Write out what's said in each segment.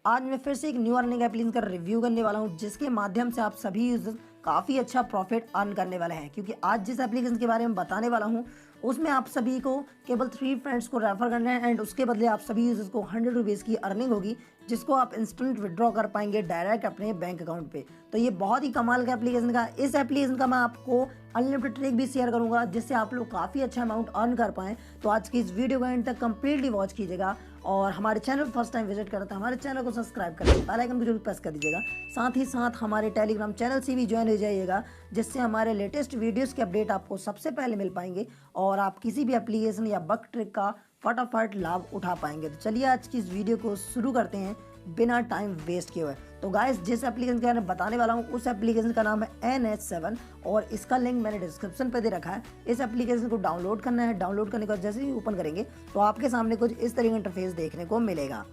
आज मैं फिर से एक न्यू अर्निंग एप्लीकेशन का रिव्यू करने वाला हूं, जिसके माध्यम से आप सभी यूजर्स काफ़ी अच्छा प्रॉफिट अर्न करने वाले हैं। क्योंकि आज जिस एप्लीकेशन के बारे में बताने वाला हूं उसमें आप सभी को केवल 3 फ्रेंड्स को रेफर करना है एंड उसके बदले आप सभी यूजर्स को 100 रुपीज़ की अर्निंग होगी, जिसको आप इंस्टेंट विड्रॉ कर पाएंगे डायरेक्ट अपने बैंक अकाउंट पे। तो ये बहुत ही कमाल का एप्लीकेशन का इस एप्लीकेशन का मैं आपको अनलिमिटेड ट्रिक भी शेयर करूंगा, जिससे आप लोग काफ़ी अच्छा अमाउंट अर्न कर पाएँ। तो आज की इस वीडियो को एंड तक कंप्लीटली वॉच कीजिएगा और हमारे चैनल फर्स्ट टाइम विजिट करते हैं हमारे चैनल को सब्सक्राइब करके बेल आइकन को जरूर प्रेस कर दीजिएगा। साथ ही साथ हमारे टेलीग्राम चैनल से भी ज्वाइन हो जाइएगा, जिससे हमारे लेटेस्ट वीडियोस के अपडेट आपको सबसे पहले मिल पाएंगे और आप किसी भी एप्लीकेशन या बग ट्रिक का फटाफट लाभ उठा पाएंगे। तो चलिए आज की इस वीडियो को शुरू करते हैं बिना टाइम वेस्ट किए हुए। तो गाइस, जिस एप्लीकेशन के बारे में बताने वाला हूँ उस एप्लीकेशन का नाम है NH7 और इसका लिंक मैंने डिस्क्रिप्शन पे दे रखा है। इस एप्लीकेशन को डाउनलोड करना है। डाउनलोड करने के बाद जैसे ही ओपन करेंगे तो आपके सामने कुछ इस तरह का इंटरफेस देखने को मिलेगा।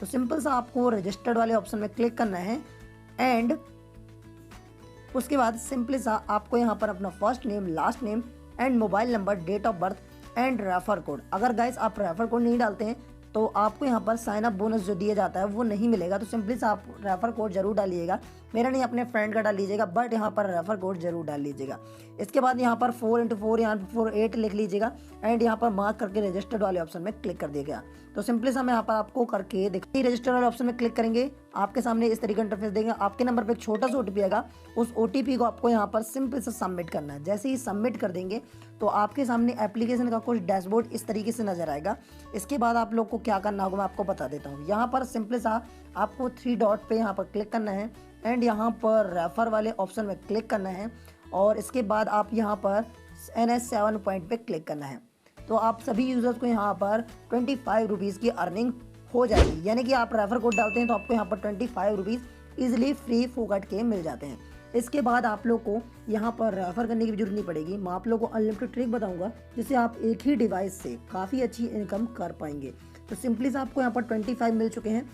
तो सिंपल सा आपको रजिस्टर्ड वाले ऑप्शन में क्लिक करना है एंड उसके बाद सिंपली सा आपको यहाँ पर अपना first name, last name and mobile number, date of birth and refer code. अगर गाइस आप रेफर कोड नहीं डालते हैं तो आपको यहाँ पर साइन अप बोनस जो दिया जाता है वो नहीं मिलेगा। तो सिंपली से आप रेफर कोड जरूर डाल लीजिएगा। मेरा नहीं, अपने फ्रेंड का डाल लीजिएगा, बट यहाँ पर रेफर कोड जरूर डाल लीजिएगा। इसके बाद यहाँ पर 4x4 यहाँ पर 8 लिख लीजिएगा एंड यहाँ पर मार्क करके रजिस्टर्ड वाले ऑप्शन में क्लिक कर दिएगा। तो सिंपली से मैं यहाँ पर आपको करके दिखाई, रजिस्टर वाले ऑप्शन में क्लिक करेंगे आपके सामने इस तरीके का इंटरफेस देंगे। आपके नंबर पे एक छोटा सा OTP आएगा, उस OTP को आपको यहाँ पर सिंपल से सबमिट करना है। जैसे ही सबमिट कर देंगे तो आपके सामने एप्लीकेशन का कुछ डैशबोर्ड इस तरीके से नजर आएगा। इसके बाद आप लोग को क्या करना होगा मैं आपको बता देता हूँ। यहाँ पर सिंपली सा आपको 3 डॉट पे यहाँ पर क्लिक करना है एंड यहाँ पर रेफर वाले ऑप्शन में क्लिक करना है और इसके बाद आप यहाँ पर NH7 पॉइंट पे क्लिक करना है। तो आप सभी यूजर्स को यहाँ पर 25 रुपीज़ की अर्निंग हो जाएगी। यानी कि आप रेफर कोड डालते हैं तो आपको यहाँ पर 25 रुपीज़ ईजिली फ्री फोकट के मिल जाते हैं। इसके बाद आप लोग को यहाँ पर रेफर करने की जरूरत नहीं पड़ेगी। मैं आप लोग को अनलिमिटेड ट्रिक बताऊंगा, जिससे आप एक ही डिवाइस से काफ़ी अच्छी इनकम कर पाएंगे। तो सिंपली से आपको यहाँ पर 25 मिल चुके हैं।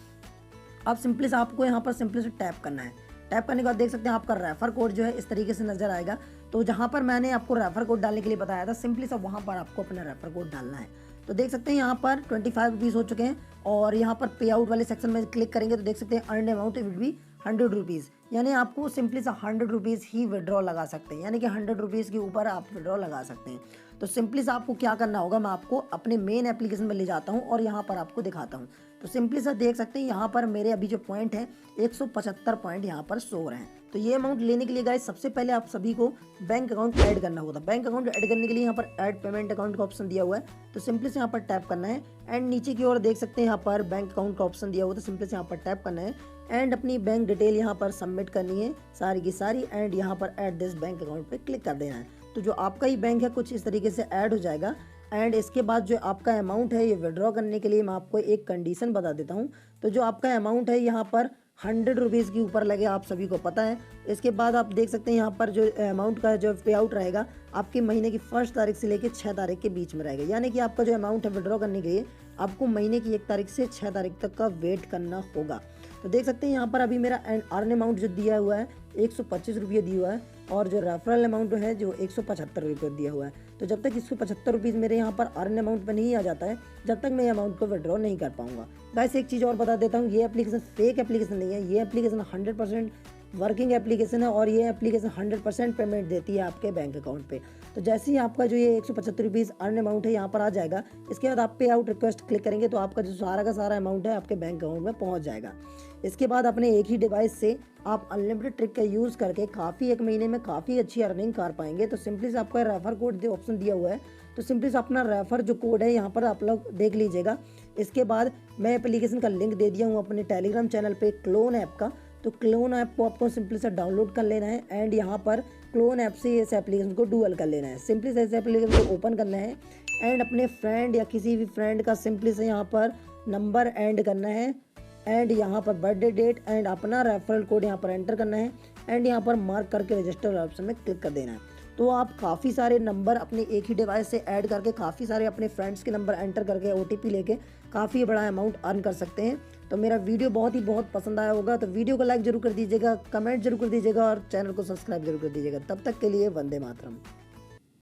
अब सिंपली से आपको यहाँ पर सिंपली से टैप करना है। टैप करने के बाद देख सकते हैं आपका रेफर कोड जो है इस तरीके से नजर आएगा। तो जहाँ पर मैंने आपको रेफर कोड डालने के लिए बताया था, सिंपली से वहाँ पर आपको अपना रेफर कोड डालना है। तो देख सकते हैं यहाँ पर 25 रुपीज़ हो चुके हैं और यहाँ पर पे आउट वाले सेक्शन में क्लिक करेंगे तो देख सकते हैं earn amount will be 100 rupees. यानी आपको सिंपली से 100 रुपीज़ ही विड्रॉ लगा सकते हैं, यानी कि 100 रुपीज़ के ऊपर आप विड्रॉ लगा सकते हैं। तो सिंपली से आपको क्या करना होगा, मैं आपको अपने मेन एप्लीकेशन में ले जाता हूँ और यहाँ पर आपको दिखाता हूँ। तो सिंपली से देख सकते हैं यहाँ पर मेरे अभी जो पॉइंट है 175 पॉइंट यहाँ पर शो हो रहे हैं। तो ये अमाउंट लेने के लिए गाइस सबसे पहले आप सभी को बैंक अकाउंट ऐड करना होगा। बैंक अकाउंट ऐड करने के लिए यहाँ पर ऐड पेमेंट अकाउंट का ऑप्शन दिया हुआ है। तो सिंपली से यहाँ पर टैप करना है एंड नीचे की ओर देख सकते हैं यहाँ पर बैंक अकाउंट का ऑप्शन दिया हुआ है। तो सिंपली से यहाँ पर टैप करना है एंड अपनी बैंक डिटेल यहाँ पर सबमिट करनी है सारी की सारी एंड यहाँ पर ऐड दिस बैंक अकाउंट पे क्लिक कर देना है। तो जो आपका ही बैंक है कुछ इस तरीके से ऐड हो जाएगा एंड इसके बाद जो आपका अमाउंट है ये विड्रॉ करने के लिए मैं आपको एक कंडीशन बता देता हूँ। तो जो आपका अमाउंट है यहाँ पर 100 रुपीज़ के ऊपर लगे, आप सभी को पता है। इसके बाद आप देख सकते हैं यहाँ पर जो अमाउंट का जो पे आउट रहेगा आपके महीने की 1 तारीख से लेकर 6 तारीख के बीच में रहेगा। यानी कि आपका जो अमाउंट है विड्रॉ करने के लिए आपको महीने की 1 तारीख से 6 तारीख तक का वेट करना होगा। तो देख सकते हैं यहाँ पर अभी मेरा अर्न अमाउंट जो दिया हुआ है 125 रुपये दिया हुआ है और जो रेफरल अमाउंट है जो 175 रुपये दिया हुआ है। तो जब तक 175 रुपीज़ मेरे यहाँ पर अर्न अमाउंट पे नहीं आ जाता है, जब तक मैं अमाउंट को विड्रॉ नहीं कर पाऊंगा। गाइस एक चीज़ और बता देता हूँ, ये एप्लीकेशन फेक एप्लीकेशन नहीं है। ये एप्लीकेशन 100% वर्किंग एप्लीकेशन है और ये एप्लीकेशन 100% पेमेंट देती है आपके बैंक अकाउंट पे। तो जैसे ही आपका जो ये 175 रुपीज़ अर्न अमाउंट है यहाँ पर आ जाएगा, इसके बाद आप पे आउट रिक्वेस्ट क्लिक करेंगे तो आपका जो सारा का सारा अमाउंट है आपके बैंक अकाउंट में पहुँच जाएगा। इसके बाद अपने एक ही डिवाइस से आप अनलिमिटेड ट्रिक का यूज़ करके काफ़ी एक महीने में काफ़ी अच्छी अर्निंग कर पाएंगे। तो सिंपली से आपका रेफर कोड ऑप्शन दिया हुआ है, तो सिंपली से अपना रेफर जो कोड है यहाँ पर आप लोग देख लीजिएगा। इसके बाद मैं एप्लीकेशन का लिंक दे दिया हूँ अपने टेलीग्राम चैनल पे क्लोन ऐप का। तो क्लोन ऐप को आपको सिंपली से डाउनलोड कर लेना है एंड यहाँ पर क्लोन ऐप से इस एप्लीकेशन को डुअल कर लेना है। सिंपली से इस एप्लीकेशन को ओपन करना है एंड अपने फ्रेंड या किसी भी फ्रेंड का सिंपली से यहाँ पर नंबर ऐड करना है एंड यहाँ पर बर्थडे डेट एंड अपना रेफरल कोड यहाँ पर एंटर करना है एंड यहाँ पर मार्क करके रजिस्टर ऑप्शन में क्लिक कर देना है। तो आप काफ़ी सारे नंबर अपने एक ही डिवाइस से ऐड करके काफ़ी सारे अपने फ्रेंड्स के नंबर एंटर करके OTP लेके काफ़ी बड़ा अमाउंट अर्न कर सकते हैं। तो मेरा वीडियो बहुत पसंद आया होगा तो वीडियो को लाइक जरूर कर दीजिएगा, कमेंट जरूर कर दीजिएगा और चैनल को सब्सक्राइब जरूर कर दीजिएगा। तब तक के लिए वंदे मातरम।